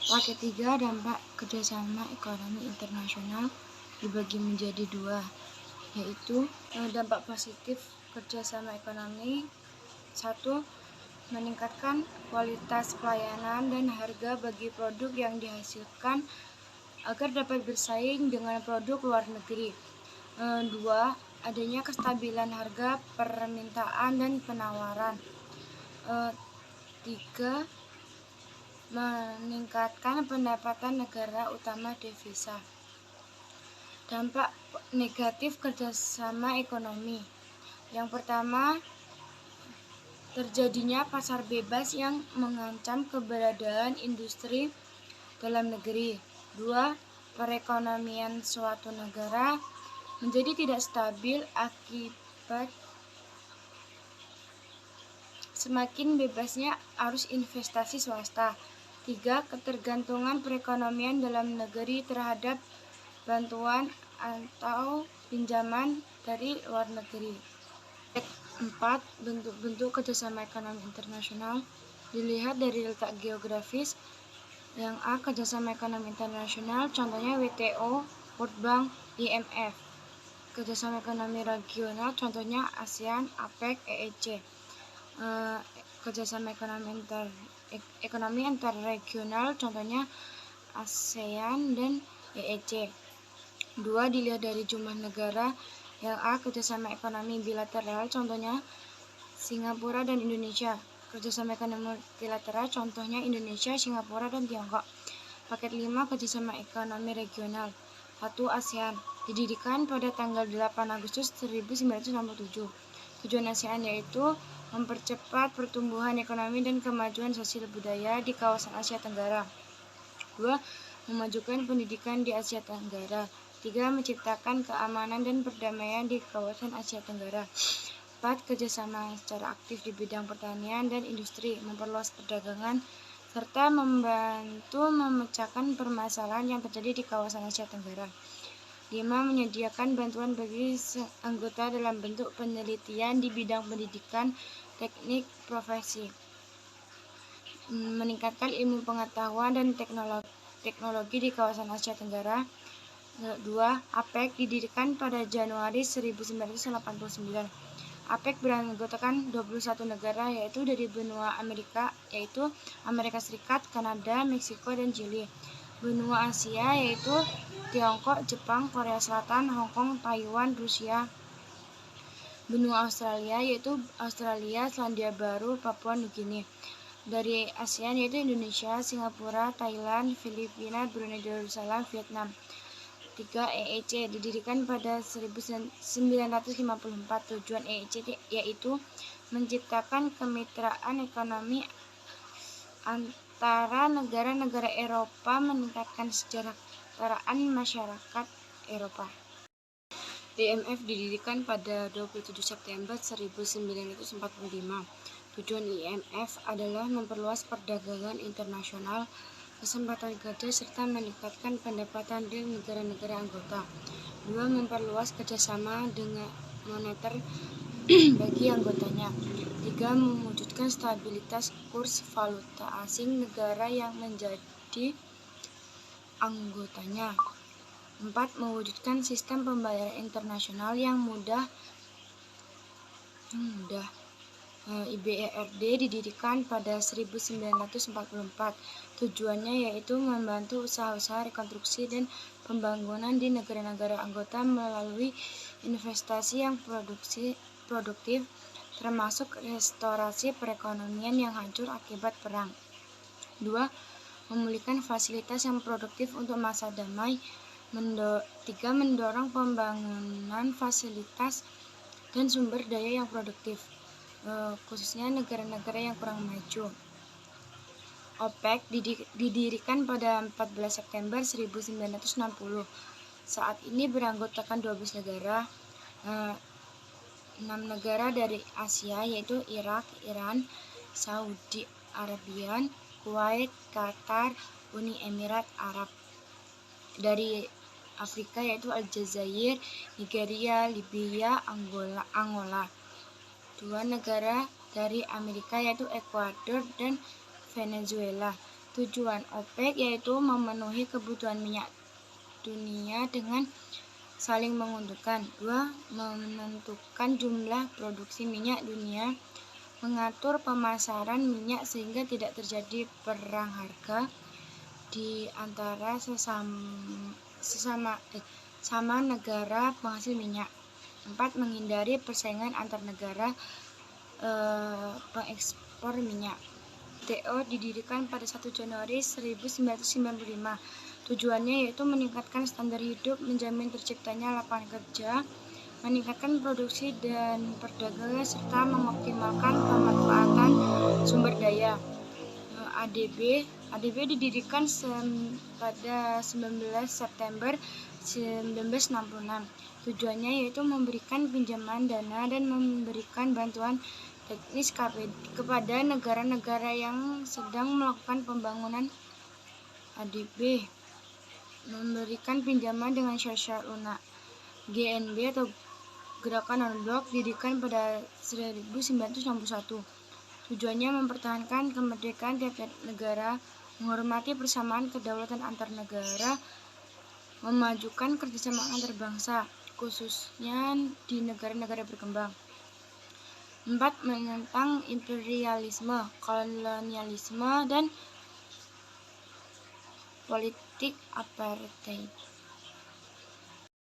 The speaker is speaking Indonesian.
Paket 3, dampak kerjasama ekonomi internasional dibagi menjadi 2, yaitu dampak positif kerjasama ekonomi. 1. Meningkatkan kualitas pelayanan dan harga bagi produk yang dihasilkan agar dapat bersaing dengan produk luar negeri. 2. Adanya kestabilan harga, permintaan, dan penawaran. 3. Meningkatkan pendapatan negara utama devisa. Dampak negatif kerjasama ekonomi. Yang pertama, terjadinya pasar bebas yang mengancam keberadaan industri dalam negeri. 2. Perekonomian suatu negara menjadi tidak stabil akibat semakin bebasnya arus investasi swasta. 3. Ketergantungan perekonomian dalam negeri terhadap bantuan atau pinjaman dari luar negeri. 4. Bentuk-bentuk kerjasama ekonomi internasional dilihat dari letak geografis. Yang A. Kerjasama ekonomi internasional, contohnya WTO, World Bank, IMF. Kerjasama ekonomi regional, contohnya ASEAN, APEC, EEC. Kerjasama ekonomi antarregional, contohnya ASEAN dan EEC. 2. Dilihat dari jumlah negara. Yang A. Kerjasama ekonomi bilateral, contohnya Singapura dan Indonesia. Kerjasama ekonomi multilateral, contohnya Indonesia, Singapura, dan Tiongkok. Paket 5. Kerjasama ekonomi regional. 1. ASEAN. Didirikan pada tanggal 8 Agustus 1967. Tujuan ASEAN yaitu mempercepat pertumbuhan ekonomi dan kemajuan sosial budaya di kawasan Asia Tenggara. 2. Memajukan pendidikan di Asia Tenggara. 3. Menciptakan keamanan dan perdamaian di kawasan Asia Tenggara. 4. Kerjasama secara aktif di bidang pertanian dan industri, memperluas perdagangan, serta membantu memecahkan permasalahan yang terjadi di kawasan Asia Tenggara. 5. Menyediakan bantuan bagi anggota dalam bentuk penelitian di bidang pendidikan, teknik, profesi. Meningkatkan ilmu pengetahuan dan teknologi di kawasan Asia Tenggara. 2. APEC didirikan pada Januari 1989. APEC beranggotakan 21 negara, yaitu dari benua Amerika, yaitu Amerika Serikat, Kanada, Meksiko, dan Chili. Benua Asia, yaitu Tiongkok, Jepang, Korea Selatan, Hong Kong, Taiwan, Rusia. Benua Australia, yaitu Australia, Selandia Baru, Papua Nugini. Dari ASEAN, yaitu Indonesia, Singapura, Thailand, Filipina, Brunei Darussalam, Vietnam. 3. EEC didirikan pada 1954. Tujuan EEC yaitu menciptakan kemitraan ekonomi antara negara-negara Eropa, meningkatkan kesejahteraan masyarakat Eropa. IMF didirikan pada 27 September 1945. Tujuan IMF adalah memperluas perdagangan internasional, kesempatan kerja, serta meningkatkan pendapatan di negara-negara anggota. 2. Memperluas kerjasama dengan moneter bagi anggotanya. 3. Mewujudkan stabilitas kurs valuta asing negara yang menjadi anggotanya. 4. Mewujudkan sistem pembayaran internasional yang mudah. IBRD didirikan pada 1944. Tujuannya yaitu membantu usaha-usaha rekonstruksi dan pembangunan di negara-negara anggota melalui investasi yang produktif, termasuk restorasi perekonomian yang hancur akibat perang. 2. Memulihkan fasilitas yang produktif untuk masa damai. 3. Mendorong pembangunan fasilitas dan sumber daya yang produktif, khususnya negara-negara yang kurang maju. OPEC didirikan pada 14 September 1960. Saat ini beranggotakan 12 negara, 6 negara dari Asia, yaitu Irak, Iran, Saudi Arabia, Kuwait, Qatar, Uni Emirat Arab. Dari Afrika, yaitu Aljazair, Nigeria, Libya, Angola. 2 negara dari Amerika, yaitu Ekuador dan Venezuela. Tujuan OPEC yaitu memenuhi kebutuhan minyak dunia dengan saling menguntungkan. 2. Menentukan jumlah produksi minyak dunia, mengatur pemasaran minyak sehingga tidak terjadi perang harga di antara sama negara penghasil minyak. 4. Menghindari persaingan antar negara pengekspor minyak. WTO didirikan pada 1 Januari 1995. Tujuannya yaitu meningkatkan standar hidup, menjamin terciptanya lapangan kerja, meningkatkan produksi dan perdagangan, serta mengoptimalkan pemanfaatan sumber daya. ADB didirikan pada 19 September 1966. Tujuannya yaitu memberikan pinjaman dana dan memberikan bantuan teknis kepada negara-negara yang sedang melakukan pembangunan. ADB memberikan pinjaman dengan syarat lunak. GNB atau Gerakan Non-Blok didirikan pada 1961. Tujuannya mempertahankan kemerdekaan tiap-tiap negara, menghormati persamaan kedaulatan antar negara, memajukan kerjasama antar bangsa, khususnya di negara-negara berkembang. 4. Menentang imperialisme, kolonialisme, dan politik apartheid.